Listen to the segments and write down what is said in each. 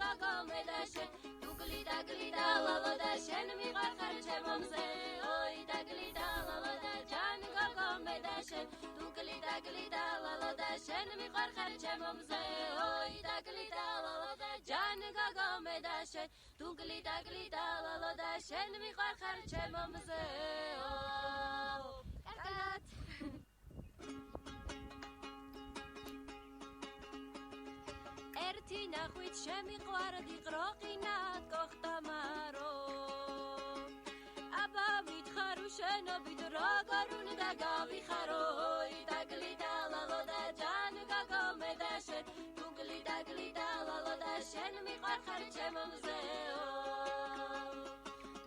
გოგო მე და შენ თუ გლიდა გლიდა ლალო და შენ მიყარხარ ჩემო მზე ой და გლიდა ლალო და ჯან გოგო მე და შენ თუ გლიდა გლიდა ლალო და შენ მიყარხარ ჩემო მზე ой და გლიდა ლალო და ჯან გოგო მე და შენ თუ გლიდა გლიდა ლალო და შენ მიყარხარ ჩემო მზე კარგად ერთი ნახვით შემიყვარდი ყროყინად გოხტამარო აბა მითხარო შენობით როგორ უნდა გავიხარო და გლიდა ლალო და ჯან გოგო მე და შენ თუ გლიდა გლიდა ლალო და შენ მიყარხარ ჩემო მზეო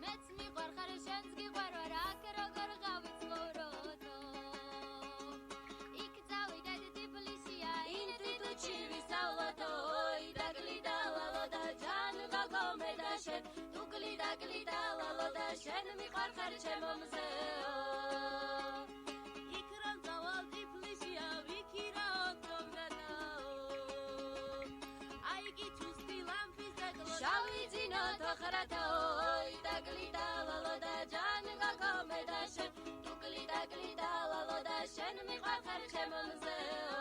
მეც მიყარხარ შენს გიყვარვარ აქ როგორ გავიცხოვროდო იქ წავიდეთ თბილისია ინსტიტუტში ვისწავლოდო და გლიდა ლალო და ჯან გოგო მე და შენ თუ გლიდა გლიდა ლალო და შენ მიყარხარ ჩემო მზეო იქ რომ წავალ თბილისია ვიქირა ოქტომბერდაო აი გიჩუსტი ლამპის დაგლო შავი ძინო თოხრათაო და გლიდა ლალო და ჯან გოგო მე და შენ თუ გლიდა გლიდა ლალო და შენ მიყარხარ ჩემო მზეო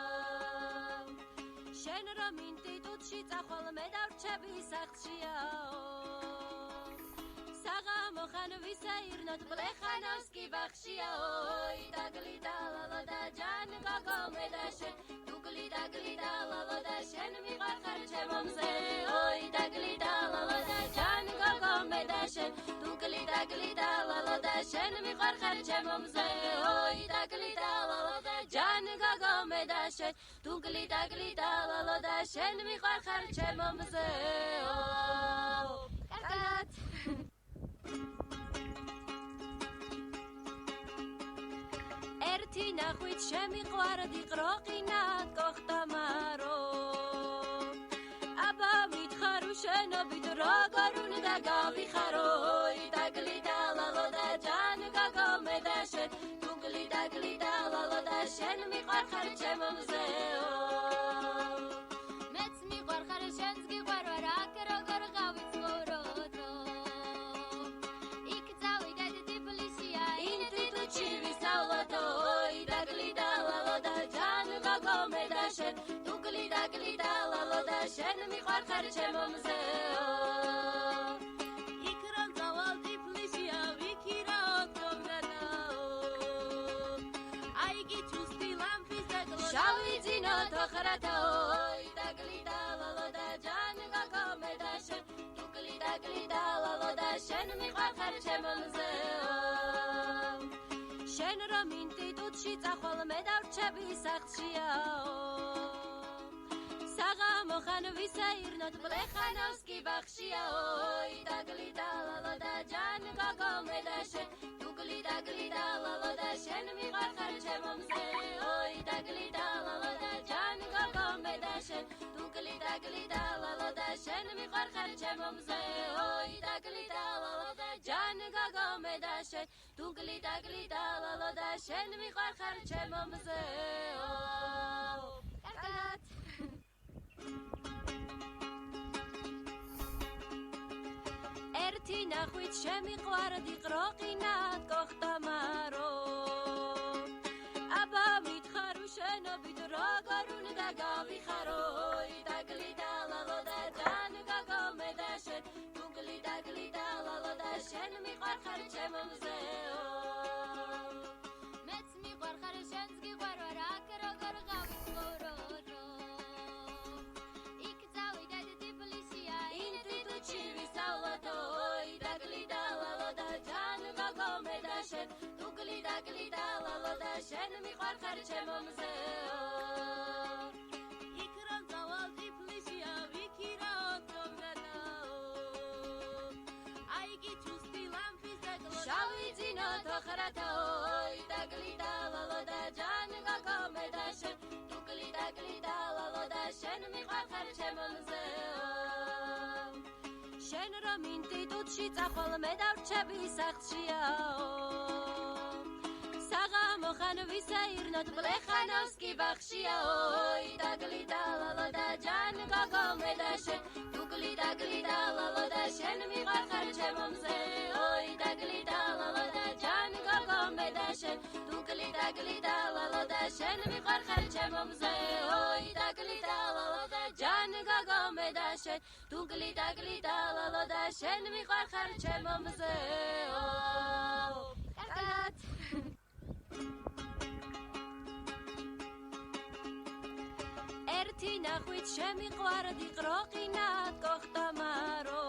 შენ რომ ინსტიტუტში წახვალ მე დავრჩები სახლშიაო საღამო ხან ვისაირნოთ ბლეხანოვსკი ბახშიაო და გლიდა ლალო და ჯან გოგო მე და შენ თუ გლიდა გლიდა ლალო და შენ მიყარხარ ჩემო მზეო და გლიდა ლალო და ჯან გოგო მე და შენ თუ გლიდა გლიდა ლალო და შენ მიყარხარ ჩემო მზეო და გლიდა ლალო და ჯან გოგო მე და შენ თუ გლიდა გლიდა ლალო და შენ მიყარხარ ჩემო მზეო კარგად ერთი ნახვით შემიყვარდი ყროყინად გოხტამარო აბა მითხარო შენობით როგორ უნდა გავიხარო და გლიდა ლალო და ჯან გოგო მე და შენ თუ გლიდა გლიდა ლალო და შენ მიყარხარ ჩემო მზეო მეც მიყარხარ შენს გიყვარვარ აქ როგორ გავიცხოვროდო იქ წავიდეთ თბილისია ინსტიტუტში ვისწავლოდო და გლიდა ლალო და ჯან გოგო მე და შენ თუ გლიდა გლიდა ლალო და შენ მიყარხარ ჩემო მზეო იქ რომ წავალ თბილისია ვიქირა ოქტომბერდაო აი გიჩუსტი ლამპის დაგლო შავი ძინო თოხრათაო და გლიდა ლალო და ჯან გოგო მე და შენ თუ გლიდა გლიდა ლალო და შენ მიყარხარ ჩემო მზეო შენ რომ ინსტიტუტში წახვალ მე დავრჩები სახლშიაო საღამო ხან ვისაირნოთ ბლეხანოვსკი ბახშიაო და გლიდა ლალო და ჯან გოგო მე და შენ თუ გლიდა გლიდა ლალო და შენ მიყარხარ ჩემო მზეო და გლიდა ლალო და ჯან გოგო მე და შენ თუ გლიდა გლიდა ლალო და შენ მიყარხარ ჩემო მზეო და გლიდა ლალო და ჯან გოგო მე და შენ თუ გლიდა გლიდა ლალო და შენ მიყარხარ ჩემო მზეო კარგად ერთი ნახვით შემიყვარდი ყროყინად გოხტამარო აბა მითხარო შენობით როგორ უნდა გავიხარო და გლიდა ლალო და ჯან გოგო მე და შენ თუ გლიდა გლიდა ლალო და შენ მიყარხარ ჩემო მზეო მეც მიყარხარ შენს გიყვარვარ აქ როგორ გავიცხოვროდო იქ წავიდეთ თბილისია ინსტიტუტში ვისწავლოდო და გლიდა ლალო და ჯან გოგო მე და შენ თუ გლიდა გლიდა ლალო და შენ მიყარხარ ჩემო მზეო იქ რომ წავალ თბილისია ვიქირა ოქტომბერდაო აი გიჩუსტი ლამპის დაგლო შავი ძინო თოხრათაო და გლიდა ლალო და ჯან გოგო მე და შენ თუ გლიდა გლიდა ლალო და შენ მიყარხარ ჩემო მზეო შენ რომ ინსტიტუტში წახვალ მე დავრჩები სახლშიაო საღამო ხან ვისაირნოთ ბლეხანოვსკი ბახშიაო და გლიდა ლალო და ჯან გოგო მე და შენ თუ გლიდა ჩემო მზე ой დაგლიდა ლალო და ჯან გოგო მე და შენ თუ გლიდა ლალო და შენ მიყარხარ ჩემო მზე ой დაგლიდა ლალო და ჯან გოგო მე და შენ თუ გლიდა ლალო და შენ მიყარხარ ჩემო მზე კარგად ერთი ნახვით შემიყვარდი ყროყინად გოხტამარო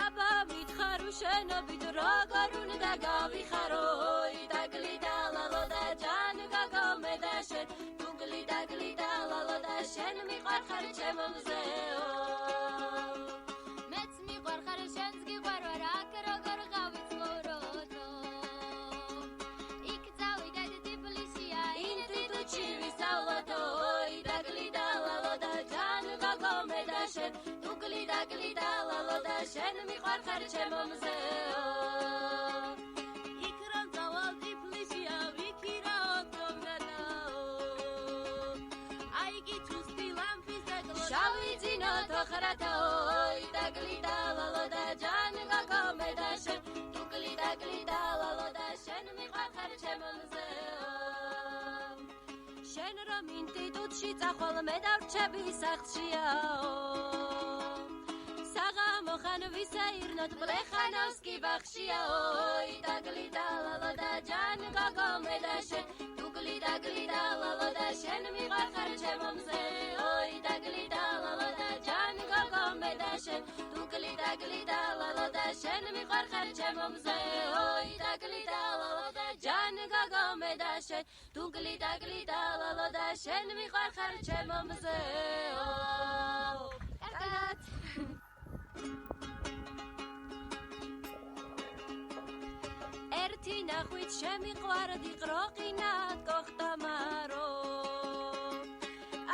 აბა მითხარო შენობით როგორ უნდა გავიხარო დაგლიდა ლალო და ჯან გოგო მე და შენ თუ გლიდა ლალო და შენ მიყარხარ ჩემო მზე მეც მიყარხარ შენს გიყვარ ვარ აქ როგორ გავიცხოვროდო იქ წავიდეთ თბილისია ინსტიტუტში ვისწავლოდო დაგლიდა ლალო და ჯან გოგო მე და შენ თუ გლიდა ლალო და შენ მიყარხარ ჩემო მზე იქ რომ წავალ თბილისია ვიქირა ოქტომბერდაო აი გითუსტი ლამფის დაგლო შავი ძინო თოხრათაო დაგლიდა ლალო და ჯან გოგო მე და შენ თუ გლიდა ლალო და შენ მიყარხარ ჩემო მზე შენ რომ ინსტიტუტში წახვალ მე დავრჩები სახლშიაო საღამო ხან ვისაირნოთ ბლეხანოვსკი ბახშიაო დაგლიდა ლალო და ჯან გოგო მე და შენ თუ გლიდა ლალო და შენ მიყარხარ ჩემო მზე დაგლიდა ლალო და ჯან გოგო მე და შენ თუ გლიდა ლალო და შენ მიყარხარ ჩემო მზე დაგლიდა ლალო და ჯან გოგო მე და შენ თუ გლიდა ლალო და შენ მიყარხარ ჩემო მზე კარგად ერთი ნახვით შემიყვარდი ყროყინად გოხტამარო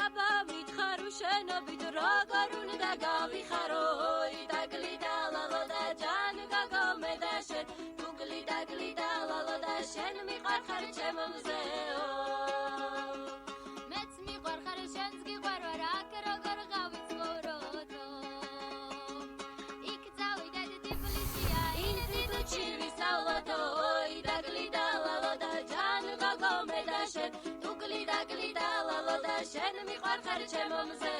აბა მითხარო შენობით როგორ უნდა გავიხარო დაგლიდა ლალო და ჯან გოგო მე და შენ თუ გლიდა ლალო და შენ მიყარხარ ჩემო მზე მეც მიყარხარ შენს გიყვარ ვარ აქ როგორ გავიცხოვროდო იქ წავიდეთ თბილისია ინსტიტუტში ვისწავლოდო დაგლიდა ლალო და ჯან გოგო მე და შენ თუ გლიდა ლალო და შენ მიყარხარ ჩემო მზე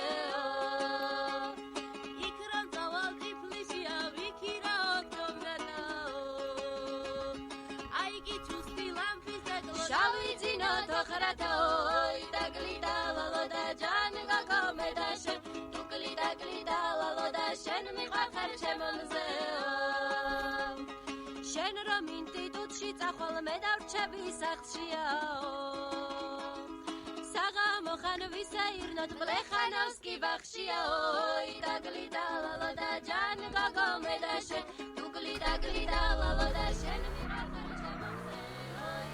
იქ რომ წავალ თბილისია ვიქირა ოქტომბერდაო აი გითუსტი ლამფის დაგლო შავი ძინო თოხრათაო დაგლიდა ლალო და ჯან გოგო მე და შენ თუ გლიდა ლალო და შენ მიყარხარ ჩემო მზე შენ რომ ინსტიტუტში წახვალ მე დავრჩები სახლშიაო საღამო ხან ვისაირნოთ ბლეხანოვსკი ბახშიაო დაგლიდა ლალო და ჯან გოგო მე და შენ თუ გლიდა ლალო და შენ